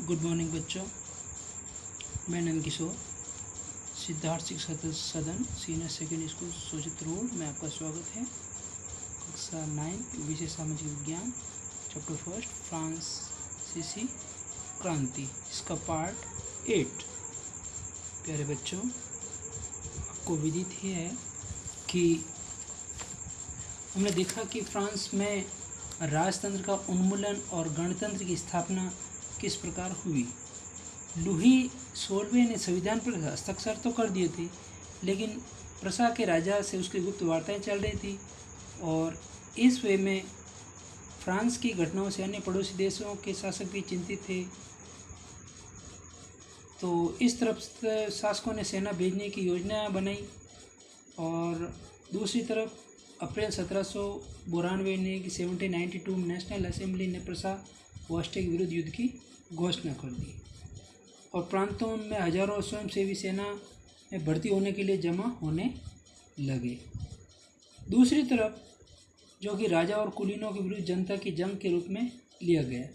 Good morning बच्चों, मैं नंद किशोर, सिद्धार्थ शिक्षा सदन सीनियर सेकेंडरी स्कूल सोचित रोड में आपका स्वागत है। कक्षा 9 विषय सामाजिक विज्ञान, चैप्टर फर्स्ट फ्रांसीसी क्रांति, इसका पार्ट 8। प्यारे बच्चों, आपको विदित ही है कि हमने देखा कि फ्रांस में राजतंत्र का उन्मूलन और गणतंत्र की स्थापना किस प्रकार हुई। लुई 16वें ने संविधान पर हस्ताक्षर तो कर दिए थे, लेकिन प्रसा के राजा से उसकी गुप्त वार्ताएं चल रही थी और इस वे में फ्रांस की घटनाओं से अन्य पड़ोसी देशों के शासक भी चिंतित थे। तो इस तरफ शासकों ने सेना भेजने की योजना बनाई और दूसरी तरफ अप्रैल 1792 ने 1792 में नेशनल असेंबली ने प्रसा ऑस्ट्रिया के विरुद्ध युद्ध की घोषणा कर दी और प्रांतों में हजारों स्वयंसेवी सेना में भर्ती होने के लिए जमा होने लगे। दूसरी तरफ जो कि राजा और कुलीनों के विरुद्ध जनता की जंग के रूप में लिया गया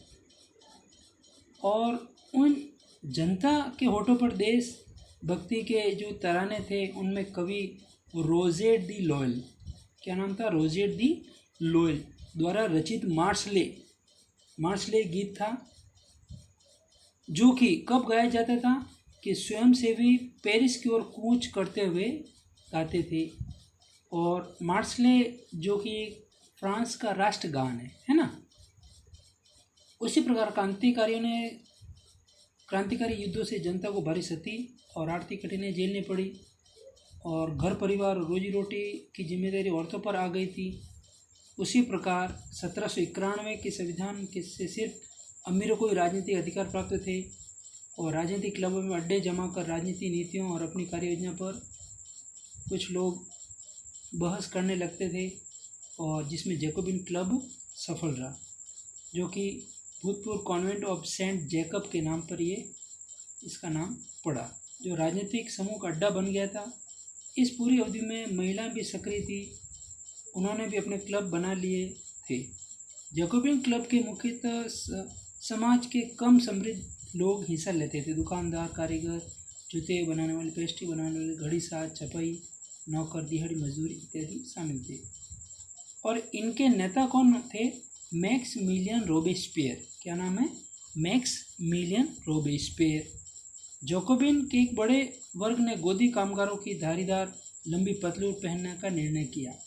और उन जनता के होठों पर देश भक्ति के जो तराने थे उनमें कवि रोजेट दी लॉयल, क्या नाम था, रोजेट दी लॉयल द्वारा रचित मार्शले गीत था, जो कि कब गाया जाता था कि स्वयंसेवी पेरिस की ओर कूच करते हुए गाते थे। और मार्शले जो कि फ्रांस का राष्ट्रगान है ना। उसी प्रकार क्रांतिकारी युद्धों से जनता को भारी क्षति और आर्थिक कठिनाई झेलनी पड़ी और घर परिवार और रोजी रोटी की जिम्मेदारी औरतों पर आ गई थी। उसी प्रकार 1791 के संविधान के से सिर्फ अमीरों को ही राजनीतिक अधिकार प्राप्त थे और राजनीतिक क्लबों में अड्डे जमा कर राजनीति नीतियों और अपनी कार्य योजना पर कुछ लोग बहस करने लगते थे और जिसमें जैकोबिन क्लब सफल रहा, जो कि भूतपूर्व कॉन्वेंट ऑफ सेंट जैकब के नाम पर ये इसका नाम पड़ा, जो राजनीतिक समूह का अड्डा बन गया था। इस पूरी अवधि में महिलाएं भी सक्रिय थी, उन्होंने भी अपने क्लब बना लिए थे। जैकोबिन क्लब के मुख्यतः समाज के कम समृद्ध लोग हिस्सा लेते थे। दुकानदार, कारीगर, जूते बनाने वाले, पेस्ट्री बनाने वाले, घड़ी साज, छपाई, नौकर, दिहाड़ी मजदूरी इत्यादि शामिल थे। और इनके नेता कौन थे? मैक्समिलियन रोबेस्पियर, क्या नाम है? Maximilian Robespierre. जैकोबिन के एक बड़े वर्ग ने गोदी कामगारों की धारीदार लंबी पतलून पहनने का निर्णय किया।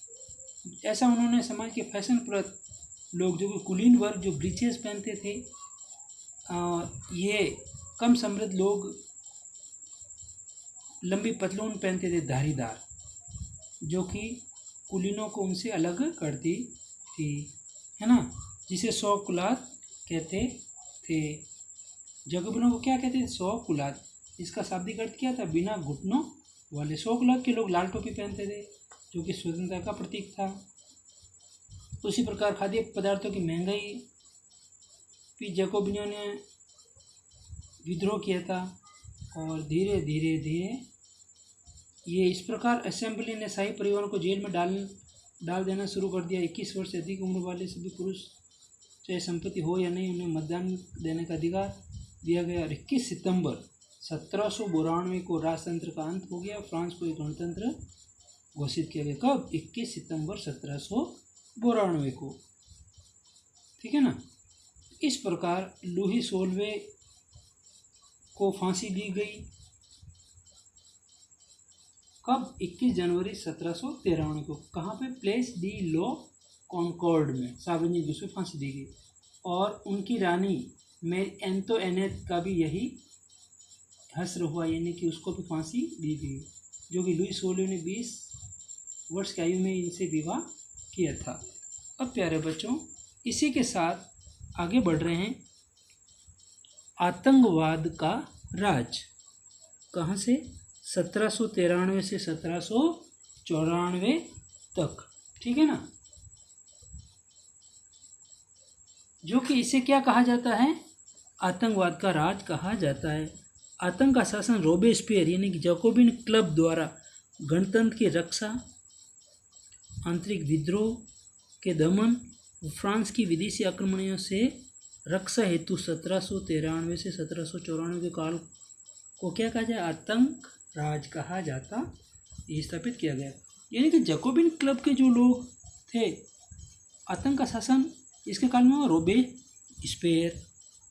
ऐसा उन्होंने समाज के फैशन प्रत लोग, जो कि कुलीन वर्ग जो ब्रीचेस पहनते थे, ये कम समृद्ध लोग लंबी पतलून पहनते थे धारीदार, जो कि कुलीनों को उनसे अलग करती थी, है ना, जिसे सौ कुलात कहते थे। जैकोबिनों को क्या कहते थे? सौ कुलात। इसका शाब्दिक अर्थ क्या था? बिना घुटनों वाले। 100 कुलात के लोग लाल टोपी पहनते थे, जो कि स्वतंत्रता का प्रतीक था। उसी प्रकार खाद्य पदार्थों की महंगाई भी जैकोबिनों ने विद्रोह किया था और धीरे धीरे ये इस प्रकार असेंबली ने शाही परिवारों को जेल में डाल देना शुरू कर दिया। 21 वर्ष से अधिक उम्र वाले सभी पुरुष, चाहे संपत्ति हो या नहीं, उन्हें मतदान देने का अधिकार दिया गया। और 21 सितंबर 1792 को राजतंत्र का अंत हो गया। फ्रांस को एक गणतंत्र घोषित किया गया। कब? 21 सितंबर 1792 को, ठीक है ना। इस प्रकार लुई 16वें को फांसी दी गई। कब? 21 जनवरी 1793 को। कहाँ पे? प्लेस डी लो कॉन्कॉर्ड में सार्वजनिक रूप से फांसी दी गई। और उनकी रानी मेरी एंटोइनेट का भी यही हश्र हुआ, यानी कि उसको भी फांसी दी गई, जो कि लुई 16 ने 20 वर्ष की आयु में इनसे विवाह किया था। अब प्यारे बच्चों, इसी के साथ आगे बढ़ रहे हैं। आतंकवाद का राज कहाँ से? 1793 से 1794 तक, ठीक है ना, जो कि इसे क्या कहा जाता है? आतंकवाद का राज कहा जाता है। आतंक का शासन रोबेस्पियर यानी कि जैकोबिन क्लब द्वारा गणतंत्र की रक्षा, आंतरिक विद्रोह के दमन, फ्रांस की विदेशी आक्रमणों से रक्षा हेतु 1793 से 1794 के काल को क्या कहा जाए, आतंक राज कहा जाता, ये स्थापित किया गया। यानी कि जैकोबिन क्लब के जो लोग थे, आतंक का शासन इसके काल में हुआ, रोबेस्पियर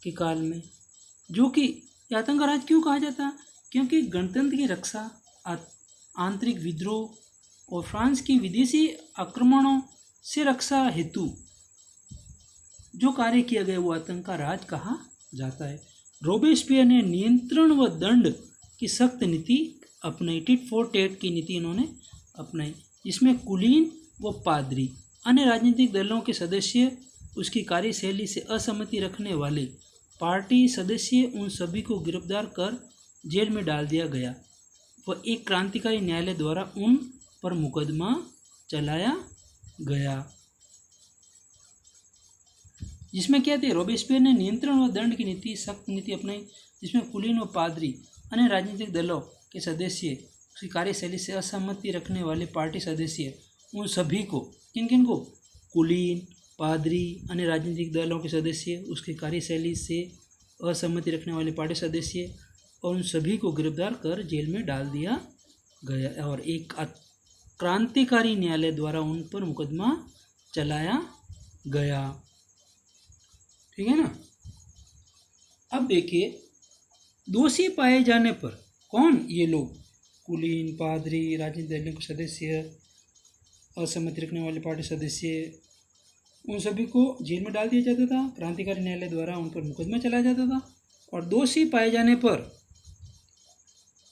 के काल में, जो कि आतंक राज क्यों कहा जाता, क्योंकि गणतंत्र की रक्षा, आंतरिक विद्रोह और फ्रांस की विदेशी आक्रमणों से रक्षा हेतु जो कार्य किया गया वो आतंक का राज कहा जाता है। रोबेस्पियर ने नियंत्रण व दंड की सख्त नीति अपनाई, टिट फॉर टैट की नीति इन्होंने अपनाई, जिसमें कुलीन व पादरी अन्य राजनीतिक दलों के सदस्य, उसकी कार्यशैली से असहमति रखने वाले पार्टी सदस्य, उन सभी को गिरफ्तार कर जेल में डाल दिया गया व एक क्रांतिकारी न्यायालय द्वारा उन पर मुकदमा चलाया गया, जिसमें क्या थे, रोबेस्पियर ने नियंत्रण व दंड की नीति, सख्त नीति अपनाई, जिसमें कुलीन व पादरी अन्य राजनीतिक दलों के सदस्य, उसकी कार्यशैली से असहमति रखने वाले पार्टी सदस्य, उन सभी को, किन किन को, कुलीन, पादरी, अन्य राजनीतिक दलों के सदस्य, उसकी कार्यशैली से असहमति रखने वाले पार्टी सदस्य और उन सभी को गिरफ्तार कर जेल में डाल दिया गया और एक क्रांतिकारी न्यायालय द्वारा उन पर मुकदमा चलाया गया। ठीक है ना। अब देखिए, दोषी पाए जाने पर कौन, ये लोग कुलीन, पादरी, राजनीतिक दलों के सदस्य, असहमति रखने वाले पार्टी सदस्य, उन सभी को जेल में डाल दिया जाता था, क्रांतिकारी न्यायालय द्वारा उन पर मुकदमा चलाया जाता था और दोषी पाए जाने पर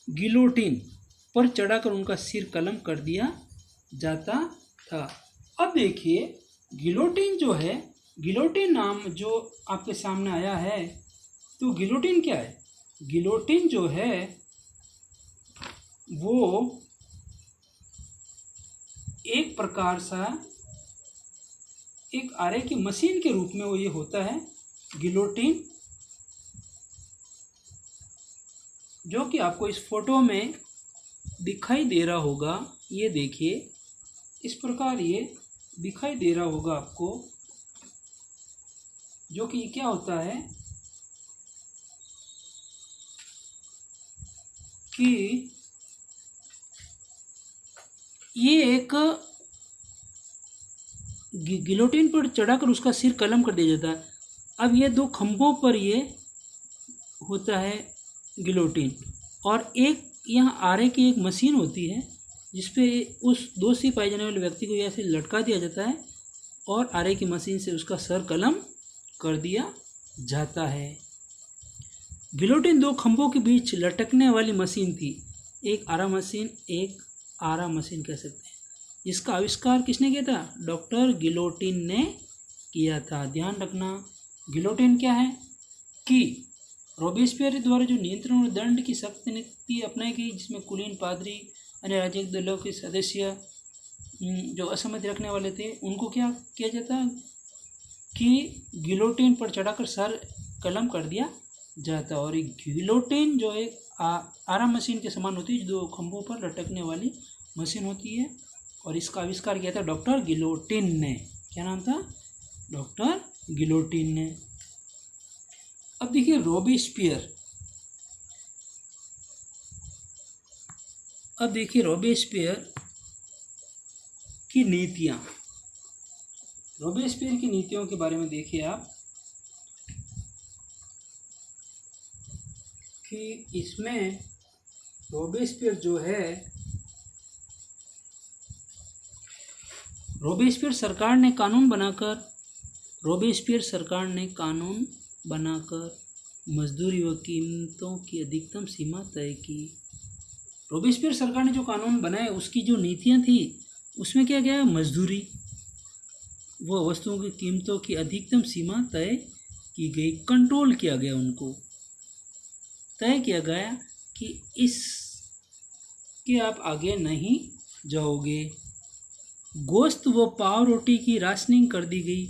गिलोटिन पर चढ़ाकर उनका सिर कलम कर दिया जाता था। अब देखिए, गिलोटिन जो है, गिलोटिन नाम जो आपके सामने आया है, तो गिलोटिन क्या है, गिलोटिन जो है वो एक प्रकार सा एक आरे की मशीन के रूप में वो ये होता है गिलोटिन, जो कि आपको इस फोटो में दिखाई दे रहा होगा। ये देखिए, इस प्रकार ये दिखाई दे रहा होगा आपको, जो कि क्या होता है कि ये एक गिलोटिन पर चढ़ाकर उसका सिर कलम कर दिया जाता है। अब ये दो खंभों पर ये होता है गिलोटिन और एक यहाँ आरे की एक मशीन होती है जिसपे उस दोषी पाए जाने वाले व्यक्ति को ऐसे लटका दिया जाता है और आरे की मशीन से उसका सर कलम कर दिया जाता है। गिलोटिन दो खंभों के बीच लटकने वाली मशीन थी, एक आरा मशीन, एक आरा मशीन कह सकते हैं। इसका आविष्कार किसने किया था, डॉक्टर गिलोटिन ने किया था। ध्यान रखना, गिलोटिन क्या है कि रोबेस्पियर द्वारा जो नियंत्रण और दंड की सख्त नीति अपनाई गई, जिसमें कुलीन, पादरी, अन्य राजनीतिक दलों के सदस्य जो असहमति रखने वाले थे, उनको क्या किया जाता कि गिलोटिन पर चढ़ाकर सर कलम कर दिया जाता। और एक गिलोटिन जो एक आरा मशीन के समान होती है, जो दो खंभों पर लटकने वाली मशीन होती है, और इसका आविष्कार किया था डॉक्टर गिलोटिन ने। क्या नाम था, डॉक्टर गिलोटिन ने। अब देखिए रोबेस्पियर, अब देखिए रोबेस्पियर की नीतियाँ, रोबेस्पियर की नीतियों के बारे में देखिए आप कि इसमें रोबेस्पियर जो है, रोबेस्पियर सरकार ने कानून बनाकर मजदूरी व कीमतों की अधिकतम सीमा तय की। रोबेस्पियर सरकार ने जो कानून बनाए, उसकी जो नीतियाँ थी, उसमें क्या गया, मजदूरी व वस्तुओं की कीमतों की अधिकतम सीमा तय की गई, कंट्रोल किया गया, उनको तय किया गया कि इसके आप आगे नहीं जाओगे। गोश्त व पाव रोटी की राशनिंग कर दी गई।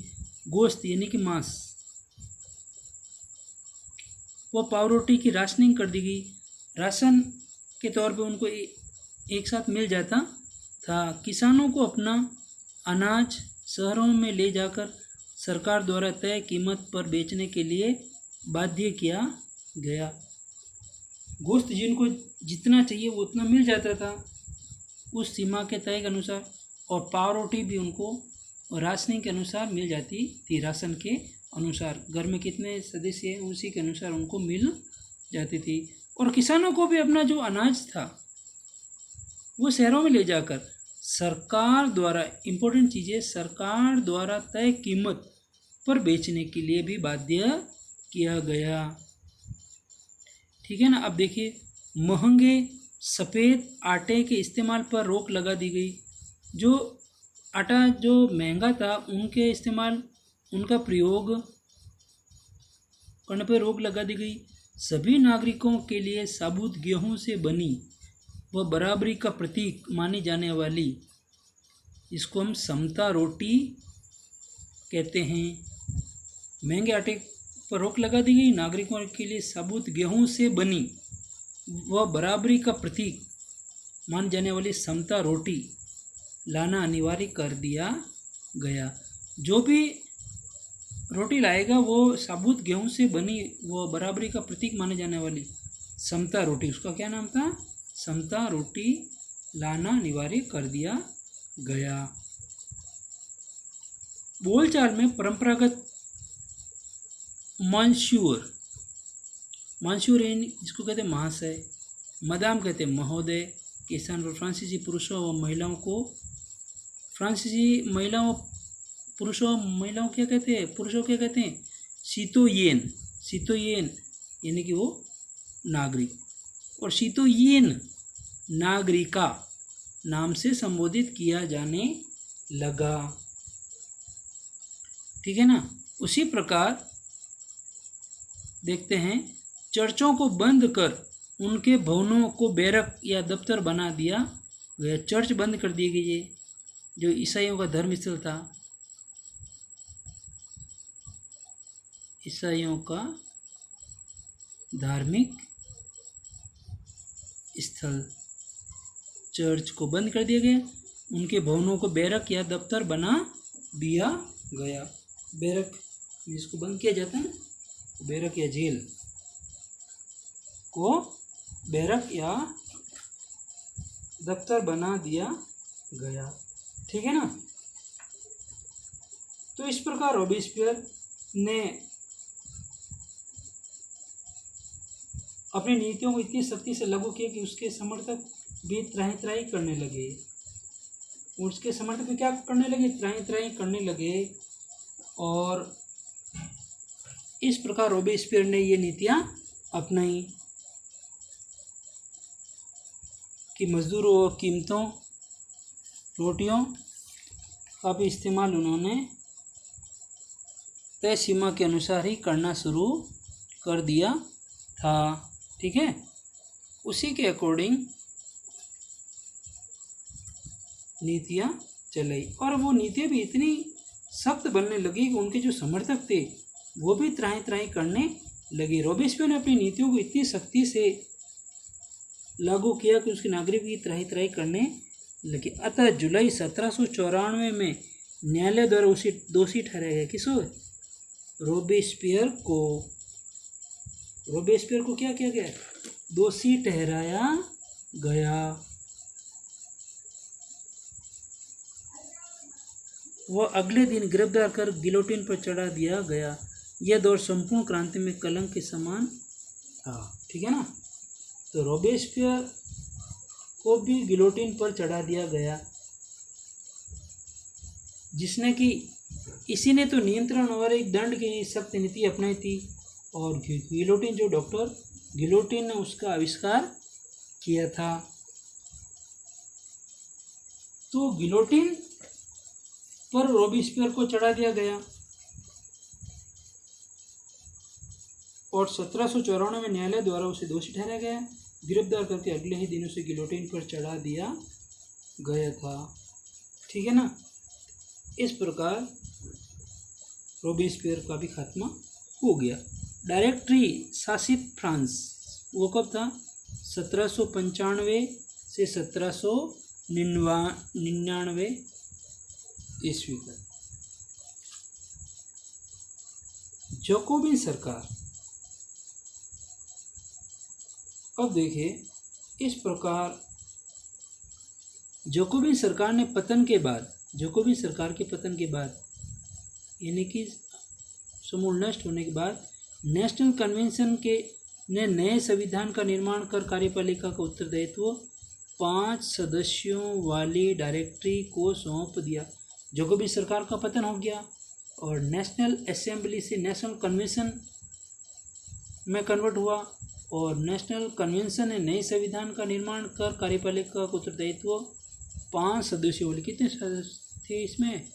गोश्त यानी कि मांस व पाव रोटी की राशनिंग कर दी गई। राशन के तौर पे उनको एक साथ मिल जाता था। किसानों को अपना अनाज शहरों में ले जाकर सरकार द्वारा तय कीमत पर बेचने के लिए बाध्य किया गया। गोश्त जिनको जितना चाहिए वो उतना मिल जाता था उस सीमा के तय के अनुसार, और पाव रोटी भी उनको राशनिंग के अनुसार मिल जाती थी। राशन के अनुसार घर में कितने सदस्य हैं उसी के अनुसार उनको मिल जाती थी। और किसानों को भी अपना जो अनाज था वो शहरों में ले जाकर सरकार द्वारा, इम्पोर्टेंट चीज़ें, सरकार द्वारा तय कीमत पर बेचने के लिए भी बाध्य किया गया। ठीक है ना। अब देखिए, महंगे सफ़ेद आटे के इस्तेमाल पर रोक लगा दी गई। जो आटा जो महंगा था उनके इस्तेमाल, उनका प्रयोग करने पर रोक लगा दी गई। सभी नागरिकों के लिए साबुत गेहूं से बनी व बराबरी का प्रतीक मानी जाने वाली, इसको हम समता रोटी कहते हैं। महंगे आटे पर रोक लगा दी गई। नागरिकों के लिए साबुत गेहूं से बनी व बराबरी का प्रतीक मानी जाने वाली समता रोटी लाना अनिवार्य कर दिया गया। जो भी रोटी लाएगा वो साबुत गेहूं से बनी वो बराबरी का प्रतीक माने जाने वाली समता रोटी, उसका क्या नाम था? समता रोटी लाना अनिवार्य कर दिया गया। बोलचाल में परंपरागत मंशूर जिसको कहते हैं महाशय, मदाम कहते हैं महोदय, किसान और फ्रांसीसी पुरुषों व महिलाओं को, फ्रांसीसी महिलाओं क्या कहते हैं? पुरुषों क्या कहते हैं? सीतोयेन यानी कि वो नागरिक, और सीतोयेन नागरिका नाम से संबोधित किया जाने लगा। ठीक है ना। उसी प्रकार देखते हैं, चर्चों को बंद कर उनके भवनों को बैरक या दफ्तर बना दिया गया। चर्च बंद कर दिए गए, जो ईसाइयों का धर्म स्थल था, ईसाइयों का धार्मिक स्थल, चर्च को बंद कर दिया गया। उनके भवनों को बैरक या दफ्तर बना दिया गया। बैरक जिसको बंद किया जाता है, बैरक या जेल को बैरक या दफ्तर बना दिया गया। ठीक है ना। तो इस प्रकार रॉबेस्पियर ने अपनी नीतियों को इतनी सख्ती से लागू किया कि उसके समर्थक भी त्राही करने लगे। उसके समर्थक भी क्या करने लगे? त्राही करने लगे। और इस प्रकार रॉबेस्पियर ने ये नीतियाँ अपनाई कि मजदूरों और कीमतों, रोटियों का भी इस्तेमाल उन्होंने तय सीमा के अनुसार ही करना शुरू कर दिया था। ठीक है। उसी के अकॉर्डिंग नीतियाँ चलाई, और वो नीतियाँ भी इतनी सख्त बनने लगी कि उनके जो समर्थक थे वो भी त्राही करने लगे। रॉबेस्पियर ने अपनी नीतियों को इतनी सख्ती से लागू किया कि उसके नागरिक भी त्राही करने लगे। अतः जुलाई 1794 में न्यायालय द्वारा उसे दोषी ठहराया गया। किसको? रॉबेस्पियर को क्या किया गया? दोषी ठहराया गया। वह अगले दिन गिरफ्तार कर गिलोटिन पर चढ़ा दिया गया। यह दौर संपूर्ण क्रांति में कलंक के समान था। ठीक है ना। तो रॉबेस्पियर को भी गिलोटिन पर चढ़ा दिया गया, जिसने कि इसी ने तो नियंत्रण और एक दंड की सख्त नीति अपनाई थी। और गिलोटिन, जो डॉक्टर गिलोटिन ने उसका आविष्कार किया था। तो गिलोटिन पर रॉबेस्पियर को चढ़ा दिया गया और 1794 में न्यायालय द्वारा उसे दोषी ठहराया गया। गिरफ्तार करके अगले ही दिन उसे गिलोटिन पर चढ़ा दिया गया था। ठीक है ना। इस प्रकार रॉबेस्पियर का भी खात्मा हो गया। डायरेक्टरी शासित फ्रांस वो कब था? 1795 से 1799 ईस्वी तक। जैकोबिन सरकार। अब देखिए, इस प्रकार जैकोबिन सरकार ने पतन के बाद, जैकोबिन सरकार के पतन के बाद यानी कि समूल नष्ट होने के बाद नेशनल कन्वेंशन के ने नए संविधान का निर्माण कर कार्यपालिका का उत्तरदायित्व 5 सदस्यों वाली डायरेक्टरी को सौंप दिया। जैकोबिन सरकार का पतन हो गया और नेशनल असेंबली से नेशनल कन्वेंशन में कन्वर्ट हुआ और नेशनल कन्वेंशन ने नए संविधान का निर्माण कर कार्यपालिका का उत्तरदायित्व 5 सदस्यों वाली, कितने सदस्य थे इसमें?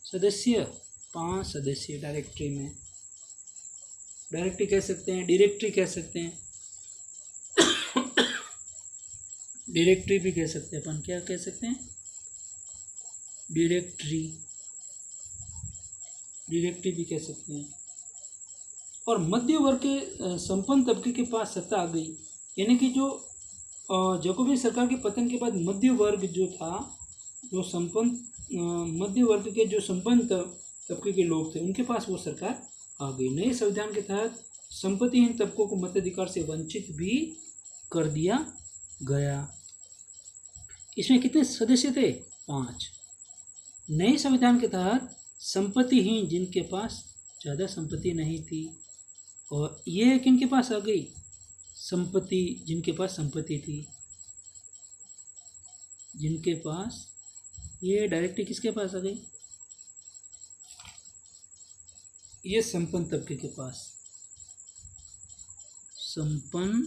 सदस्य 5 सदस्य डायरेक्टरी में। डायरेक्टरी कह सकते हैं, डायरेक्टरी कह सकते हैं, डायरेक्टरी भी कह सकते हैं अपन। क्या कह सकते हैं? डायरेक्टरी, डायरेक्टरी भी कह सकते हैं। और मध्य वर्ग के संपन्न तबके के पास सत्ता आ गई, यानी कि जो जैकोबिन सरकार के पतन के बाद मध्य वर्ग जो था, जो संपन्न मध्य वर्ग के जो संपन्न तबके के लोग थे, उनके पास वो सरकार आ गई। नए संविधान के तहत संपत्तिहीन तबकों को मताधिकार से वंचित भी कर दिया गया। इसमें कितने सदस्य थे? 5। नए संविधान के तहत संपत्तिहीन, जिनके पास ज़्यादा संपत्ति नहीं थी, और ये किनके पास आ गई? संपत्ति, जिनके पास संपत्ति थी, जिनके पास, ये डायरेक्टली किसके पास आ गई? ये संपन्न तबके के पास, संपन्न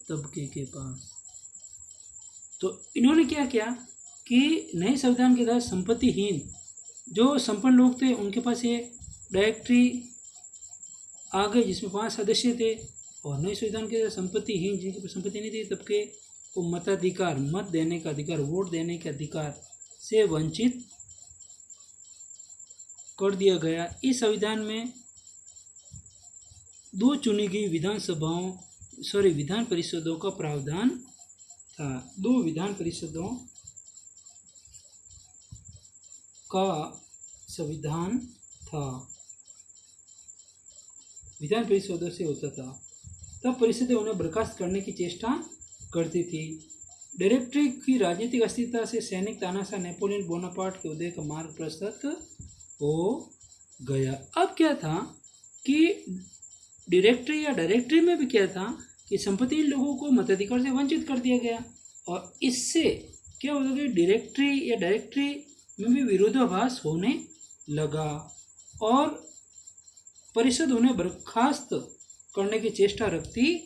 तबके के पास। तो इन्होंने क्या किया कि नए संविधान के तहत संपत्तिहीन जो संपन्न लोग थे, उनके पास ये डायरेक्टरी आ गई जिसमें 5 सदस्य थे, और नए संविधान के तहत संपत्तिहीन, जिनके पास संपत्ति नहीं थी, तबके को मताधिकार, मत देने का अधिकार, वोट देने के अधिकार से वंचित कर दिया गया। इस संविधान में 2 चुनी गई विधान परिषदों का प्रावधान था। 2 विधान परिषदों का संविधान था, विधान परिषदों से होता था। तब परिषदें उन्हें बर्खास्त करने की चेष्टा करती थी। डायरेक्टरी की राजनीतिक अस्थिरता से सैनिक तानाशाह नेपोलियन बोनापार्ट के उदय का मार्ग प्रशस्त हो गया। अब क्या था कि डायरेक्टरी या डायरेक्टरी में भी क्या था कि संपत्ति लोगों को मताधिकार से वंचित कर दिया गया, और इससे क्या होता कि डायरेक्टरी या डायरेक्टरी में भी विरोधाभास होने लगा और परिषद उन्हें बर्खास्त करने की चेष्टा रखती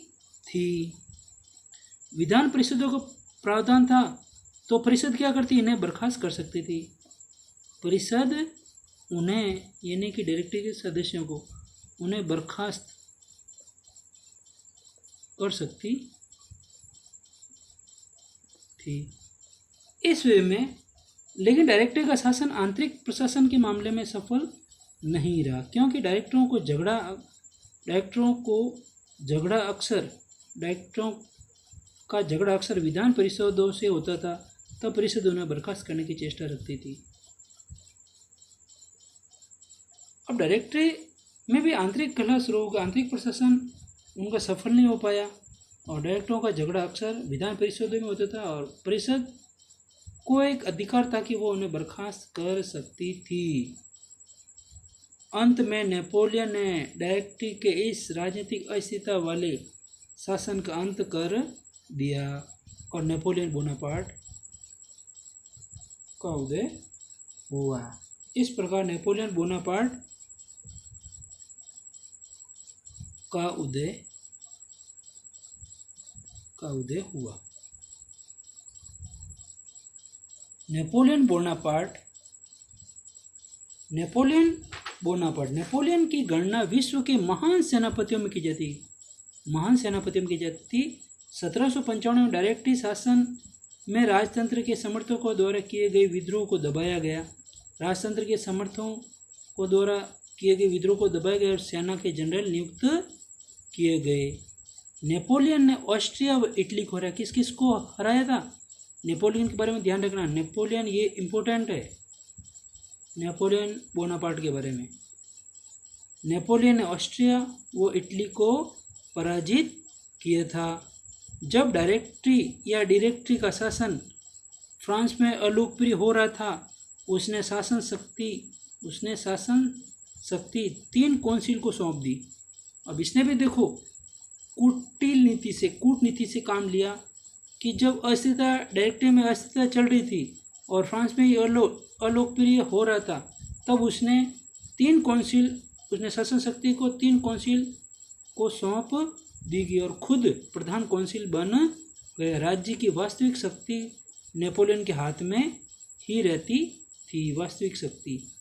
थी। विधान परिषदों का प्रावधान था, तो परिषद क्या करती? इन्हें बर्खास्त कर सकती थी। परिषद उन्हें, यानी कि डायरेक्टरी के सदस्यों को, उन्हें बर्खास्त कर सकती थी इस वे में। लेकिन डायरेक्टरी का शासन आंतरिक प्रशासन के मामले में सफल नहीं रहा, क्योंकि डायरेक्टरों का झगड़ा अक्सर विधान परिषदों से होता था। तब परिषद उन्हें बर्खास्त करने की चेष्टा रखती थी। अब डायरेक्टरी में भी आंतरिक कलह शुरू हो गया, आंतरिक प्रशासन उनका सफल नहीं हो पाया, और डायरेक्टरों का झगड़ा अक्सर विधान परिषदों में होता था, और परिषद को एक अधिकार था कि वो उन्हें बर्खास्त कर सकती थी। अंत में नेपोलियन ने डायरेक्टरी के इस राजनीतिक अस्थिरता वाले शासन का अंत कर दिया और नेपोलियन बोनापार्ट का उदय हुआ। इस प्रकार नेपोलियन बोनापार्ट का उदय हुआ। नेपोलियन की गणना विश्व के महान सेनापतियों में की जाती। 1755 में डायरेक्टरी शासन में राजतंत्र के समर्थकों द्वारा किए गए विद्रोह को दबाया गया। राजतंत्र के समर्थकों द्वारा किए गए विद्रोह को दबाया गया और सेना के जनरल नियुक्त किए गए। नेपोलियन ने ऑस्ट्रिया व इटली को हराया। किस किस को हराया था? नेपोलियन के बारे में ध्यान रखना, नेपोलियन ये इम्पोर्टेंट है। नेपोलियन बोनापार्ट के बारे में। नेपोलियन ने ऑस्ट्रिया व इटली को पराजित किया था। जब डायरेक्टरी का शासन फ्रांस में अलोकप्रिय हो रहा था, उसने शासन शक्ति 3 कौंसिल को सौंप दी। अब इसने भी देखो कूटनीति से काम लिया कि जब अस्थिरता डायरेक्टरी में अस्थिरता चल रही थी और फ्रांस में ये अलोकप्रिय हो रहा था, तब उसने शासन शक्ति को 3 कौंसिल को सौंप दी गई और खुद प्रधान कौंसिल बन गए। राज्य की वास्तविक शक्ति नेपोलियन के हाथ में ही रहती थी। वास्तविक शक्ति,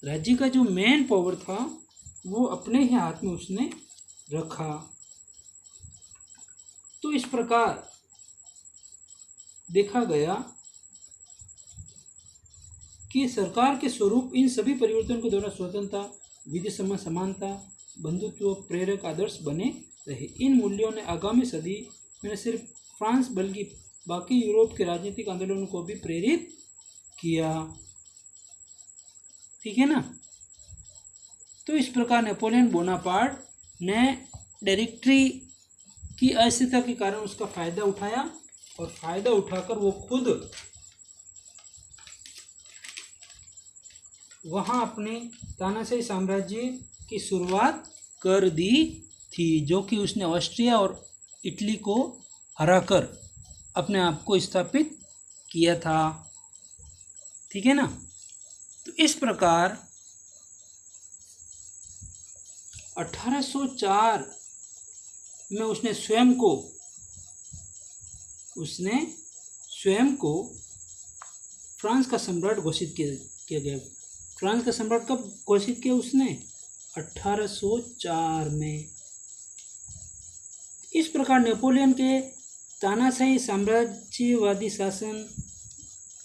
राज्य का जो मेन पावर था वो अपने ही हाथ में उसने रखा। तो इस प्रकार देखा गया कि सरकार के स्वरूप इन सभी परिवर्तनों के द्वारा स्वतंत्रता, विधि सम्मत समानता, बंधुत्व प्रेरक आदर्श बने रहे। इन मूल्यों ने आगामी सदी में न सिर्फ फ्रांस बल्कि बाकी यूरोप के राजनीतिक आंदोलनों को भी प्रेरित किया। ठीक है ना। तो इस प्रकार नेपोलियन बोनापार्ट ने डायरेक्टरी की अस्थिरता के कारण उसका फायदा उठाया और फायदा उठाकर वो खुद वहाँ अपने तानाशाही साम्राज्य की शुरुआत कर दी थी, जो कि उसने ऑस्ट्रिया और इटली को हराकर अपने आप को स्थापित किया था। ठीक है ना। तो इस प्रकार 1804 में उसने स्वयं को फ्रांस का सम्राट घोषित किया गया। फ्रांस का सम्राट कब घोषित किया उसने? 1804 में। इस प्रकार नेपोलियन के तानाशाही साम्राज्यवादी शासन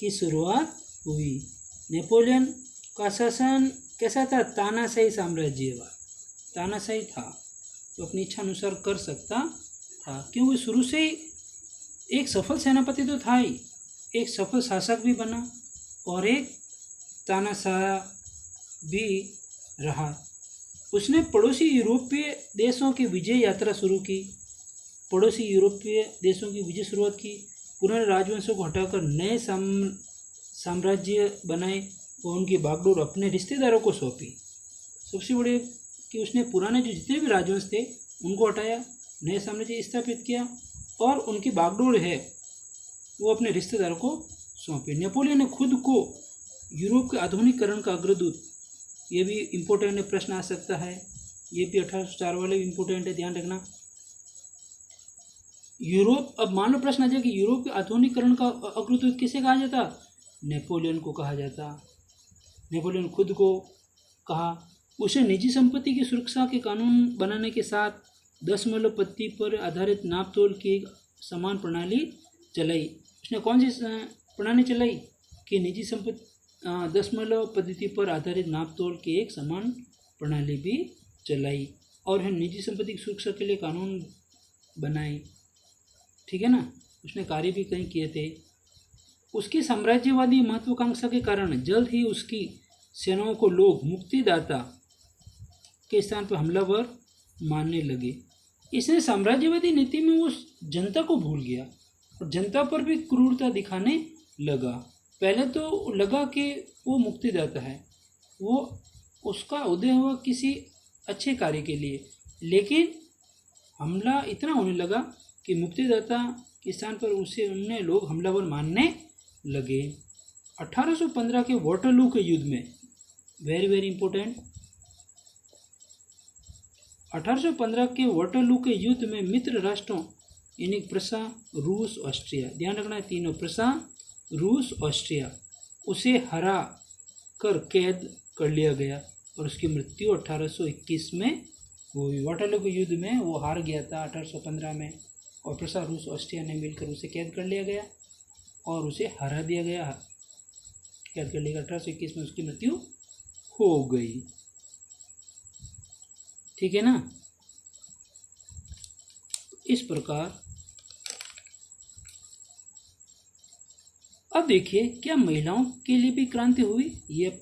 की शुरुआत हुई। नेपोलियन का शासन कैसा था? तानाशाही साम्राज्यवाद, तानाशाही था, तो अपनी इच्छा अनुसार कर सकता था, क्योंकि शुरू से एक सफल सेनापति तो था ही, एक सफल शासक भी बना और एक तानाशाह भी रहा। उसने पड़ोसी यूरोपीय देशों की विजय यात्रा शुरू की। पड़ोसी यूरोपीय देशों की विजय शुरुआत की। पुराने राजवंशों को हटाकर नए साम्राज्य बनाए और उनकी बागडोर अपने रिश्तेदारों को सौंपी। सबसे बड़े कि उसने पुराने जो जितने भी राजवंश थे उनको हटाया, नए साम्राज्य स्थापित किया और उनकी बागडोर है वो अपने रिश्तेदारों को सौंपी। नेपोलियन ने खुद को यूरोप के आधुनिकीकरण का अग्रदूत, ये भी इम्पोर्टेंट है, प्रश्न आ सकता है, ये भी 1804 वाले भी इम्पोर्टेंट है, ध्यान रखना। यूरोप, अब मान लो प्रश्न आ जाए कि यूरोप के आधुनिकीकरण का अग्रदूत किसे कहा जाता? नेपोलियन को कहा जाता। नेपोलियन खुद को कहा। उसे निजी संपत्ति की सुरक्षा के कानून बनाने के साथ दशमलव पद्धति पर आधारित नापतोल की एक समान प्रणाली चलाई। उसने कौन सी प्रणाली चलाई? कि निजी संपत्ति दशमलव पद्धति पर आधारित नापतोल की एक समान प्रणाली भी चलाई और निजी संपत्ति की सुरक्षा के लिए कानून बनाए। ठीक है ना। उसने कार्य भी कई किए थे। उसकी साम्राज्यवादी महत्वाकांक्षा के कारण जल्द ही उसकी सेनाओं को लोग मुक्तिदाता के स्थान पर हमलावर मानने लगे। इसने साम्राज्यवादी नीति में वो जनता को भूल गया और जनता पर भी क्रूरता दिखाने लगा। पहले तो लगा कि वो मुक्तिदाता है, वो उसका उदय हुआ किसी अच्छे कार्य के लिए, लेकिन हमला इतना होने लगा कि मुक्तिदाता के स्थान पर उसे उन्हें लोग हमलावर मानने लगे। 1815 के वाटरलू के युद्ध में, वेरी वेरी इंपॉर्टेंट, 1815 के वाटरलू के युद्ध में मित्र राष्ट्रों यानी प्रसा, रूस, ऑस्ट्रिया, ध्यान रखना है तीनों, प्रसा, रूस, ऑस्ट्रिया, उसे हरा कर कैद कर लिया गया और उसकी मृत्यु 1821 में हुई। वाटरलू के युद्ध में वो हार गया था 1815 में और प्रसा, रूस, ऑस्ट्रिया ने मिलकर उसे कैद कर लिया गया और उसे हरा दिया गया, कैद कर लिया। 1821 में उसकी मृत्यु हो गई। ठीक है ना। इस प्रकार अब देखिए, क्या महिलाओं के लिए भी क्रांति हुई? ये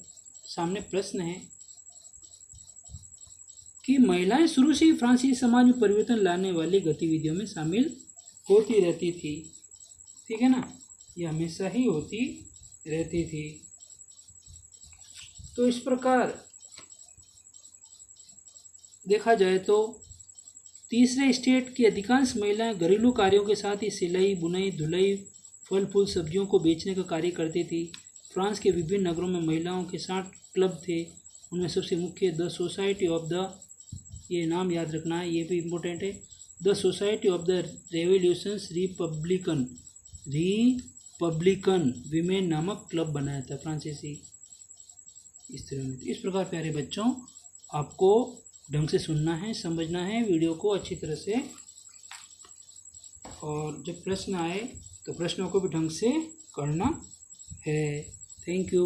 सामने प्रश्न है कि महिलाएं शुरू से ही फ्रांसीसी समाज में परिवर्तन लाने वाली गतिविधियों में शामिल होती रहती थी। ठीक है ना, ये हमेशा ही होती रहती थी। तो इस प्रकार देखा जाए तो तीसरे स्टेट की अधिकांश महिलाएं घरेलू कार्यों के साथ ही सिलाई, बुनाई, धुलाई, फल फूल, सब्जियों को बेचने का कार्य करती थी। फ्रांस के विभिन्न नगरों में महिलाओं के 60 क्लब थे। उनमें सबसे मुख्य द सोसाइटी ऑफ द, ये नाम याद रखना है, ये भी इम्पोर्टेंट है, the society of the revolutions Republican women नामक क्लब बनाया था फ्रांसीसी स्त्रियों ने। इस प्रकार प्यारे बच्चों, आपको ढंग से सुनना है, समझना है वीडियो को अच्छी तरह से, और जब प्रश्न आए तो प्रश्नों को भी ढंग से करना है। Thank you.